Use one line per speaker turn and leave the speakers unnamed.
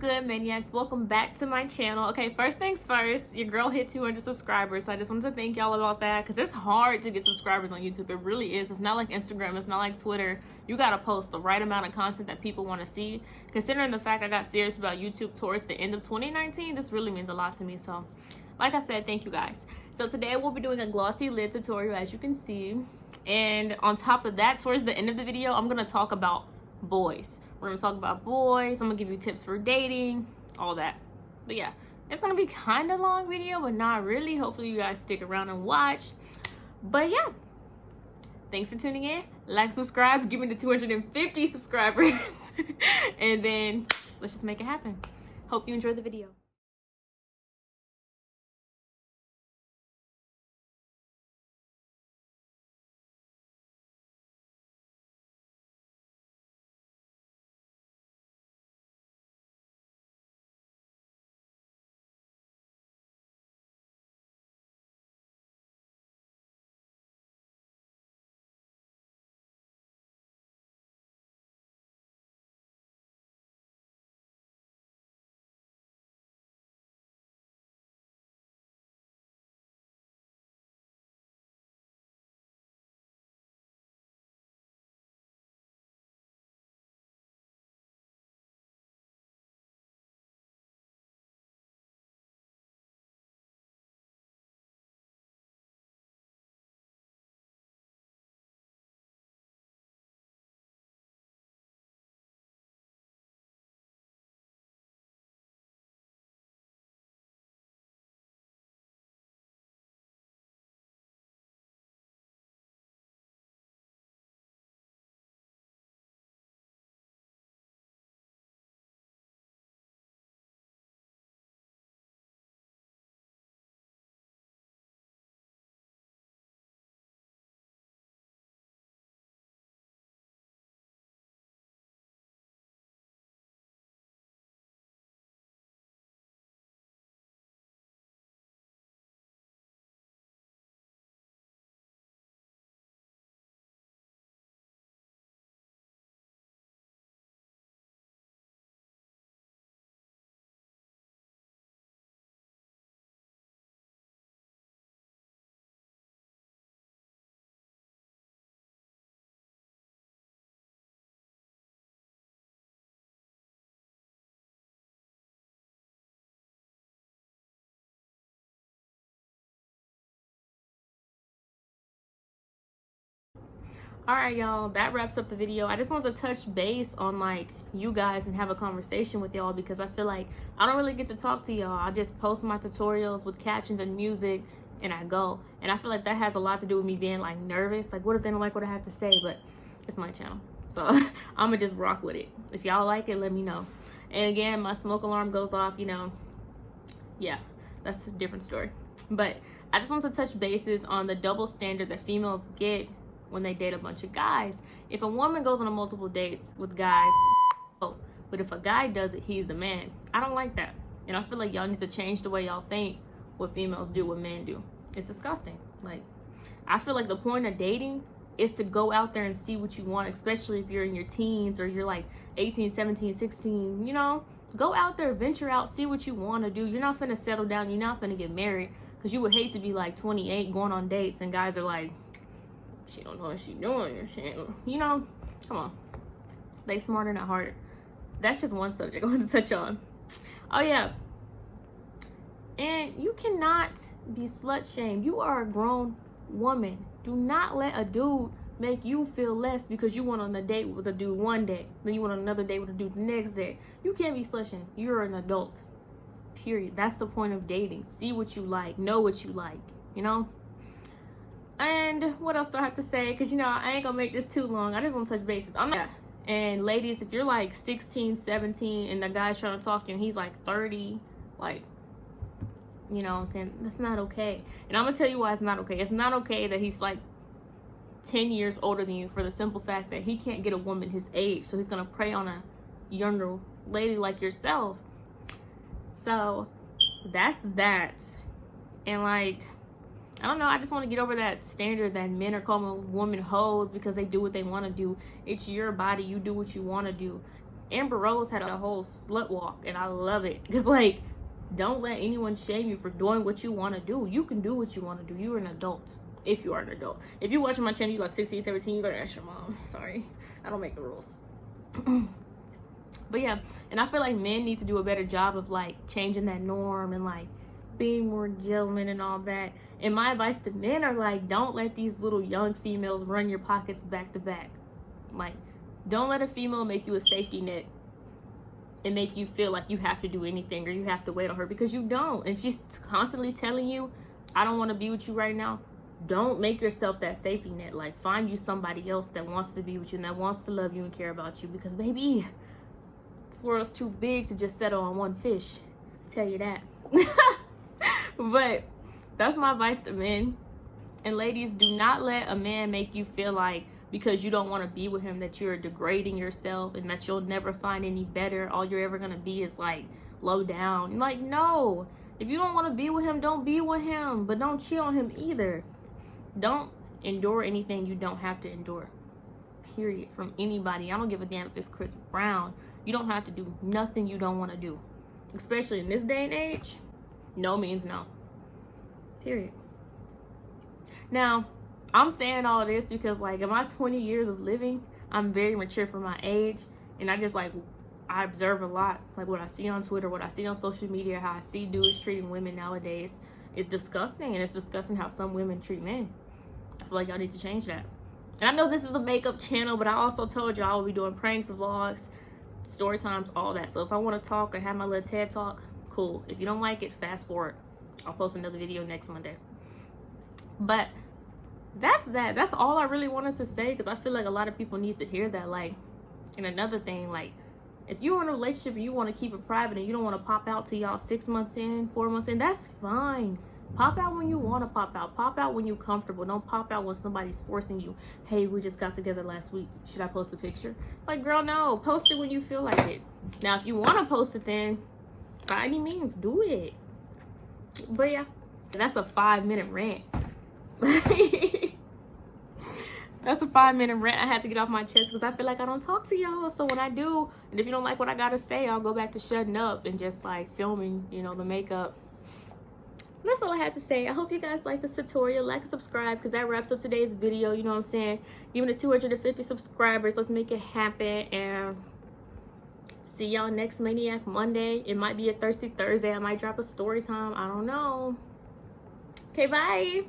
good, maniacs? Welcome back to my channel. Okay, first things first, your girl hit 200 subscribers, so I just wanted to thank y'all about that, because it's hard to get subscribers on YouTube. It really is. It's not like Instagram, it's not like Twitter. You gotta post the right amount of content that people want to see. Considering the fact I got serious about YouTube towards the end of 2019, this really means a lot to me. So like I said, thank you guys. So today we'll be doing a glossy lid tutorial, as you can see, and on top of that, towards the end of the video, I'm gonna talk about boys. We're gonna talk about boys. I'm gonna give you tips for dating, all that. But yeah, it's gonna be kind of long video, but not really. Hopefully you guys stick around and watch. But yeah, thanks for tuning in. Like, subscribe, give me the 250 subscribers and then let's just make it happen. Hope you enjoyed the video. All right, y'all, that wraps up the video. I just want to touch base on like you guys and have a conversation with y'all, because I feel like I don't really get to talk to y'all. I just post my tutorials with captions and music and I go, and I feel like that has a lot to do with me being like nervous, like what if they don't like what I have to say? But it's my channel, so I'm gonna just rock with it. If y'all like it, let me know. And again, my smoke alarm goes off, you know. Yeah, that's a different story. But I just want to touch bases on the double standard that females get when they date a bunch of guys. If a woman goes on a multiple dates with guys, oh, but if a guy does it, he's the man. I don't like that. And I feel like y'all need to change the way y'all think what females do, what men do. It's disgusting. Like, I feel like the point of dating is to go out there and see what you want, especially if you're in your teens or you're like 18, 17, 16, you know? Go out there, venture out, see what you want to do. You're not finna settle down. You're not finna get married, because you would hate to be like 28 going on dates and guys are like, she don't know what she's doing. You know, come on. They smarter, not harder. That's just one subject I want to touch on. Oh yeah. And you cannot be slut shamed. You are a grown woman. Do not let a dude make you feel less because you went on a date with a dude one day, then you went on another date with a dude the next day. You can't be slut shamed. You're an adult. Period. That's the point of dating. See what you like. Know what you like. You know? And what else do I have to say? Because, you know, I ain't gonna make this too long. I just want to touch bases. And ladies, if you're like 16, 17 and the guy's trying to talk to you and he's like 30, like, you know what I'm saying? That's not okay. And I'm gonna tell you why it's not okay. It's not okay that he's like 10 years older than you, for the simple fact that he can't get a woman his age. So he's gonna prey on a younger lady like yourself. So that's that. And like, I don't know, I just want to get over that standard that men are calling women hoes because they do what they want to do. It's your body, you do what you want to do. Amber Rose had a whole slut walk, and I love it. Because, like, don't let anyone shame you for doing what you want to do. You can do what you want to do. You're an adult. If you are an adult. If you're watching my channel, you're like 16, 17, you gotta ask your mom. Sorry. I don't make the rules. But yeah, and I feel like men need to do a better job of, like, changing that norm and, like, being more gentlemen and all that. And my advice to men are, like, don't let these little young females run your pockets back to back. Like, don't let a female make you a safety net and make you feel like you have to do anything or you have to wait on her, because you don't. And she's constantly telling you, I don't want to be with you right now. Don't make yourself that safety net. Like, find you somebody else that wants to be with you and that wants to love you and care about you, because baby, this world's too big to just settle on one fish. I'll tell you that. But that's my advice to men. And ladies, do not let a man make you feel like because you don't want to be with him that you're degrading yourself and that you'll never find any better. All you're ever going to be is, like, low down. Like, no. If you don't want to be with him, don't be with him. But don't cheat on him either. Don't endure anything you don't have to endure. Period. From anybody. I don't give a damn if it's Chris Brown. You don't have to do nothing you don't want to do. Especially in this day and age. No means no. Period. Now, I'm saying all of this because, like, in my 20 years of living, I'm very mature for my age. And I just, like, I observe a lot. Like, what I see on Twitter, what I see on social media, how I see dudes treating women nowadays is disgusting. And it's disgusting how some women treat men. I feel like y'all need to change that. And I know this is a makeup channel, but I also told y'all I will be doing pranks, vlogs, story times, all that. So if I want to talk or have my little TED talk, cool. If you don't like it, fast forward. I'll post another video next Monday. But that's that. That's all I really wanted to say, because I feel like a lot of people need to hear that. Like, and another thing, like, if you're in a relationship and you want to keep it private and you don't want to pop out to y'all 6 months in, 4 months in, that's fine. Pop out when you want to pop out. Pop out when you're comfortable. Don't pop out when somebody's forcing you. Hey, we just got together last week. Should I post a picture? Like, girl, no. Post it when you feel like it. Now, if you want to post it, then by any means, do it. But yeah, that's a 5-minute rant. That's a 5-minute rant I had to get off my chest because I feel like I don't talk to y'all. So when I do, and if you don't like what I gotta say, I'll go back to shutting up and just, like, filming, you know, the makeup. That's all I had to say. I hope you guys like this tutorial. Like and subscribe, because that wraps up today's video. You know what I'm saying? Give me the 250 subscribers. Let's make it happen. And see y'all next Maniac Monday. It might be a Thirsty Thursday. I might drop a story time. I don't know. Okay, bye.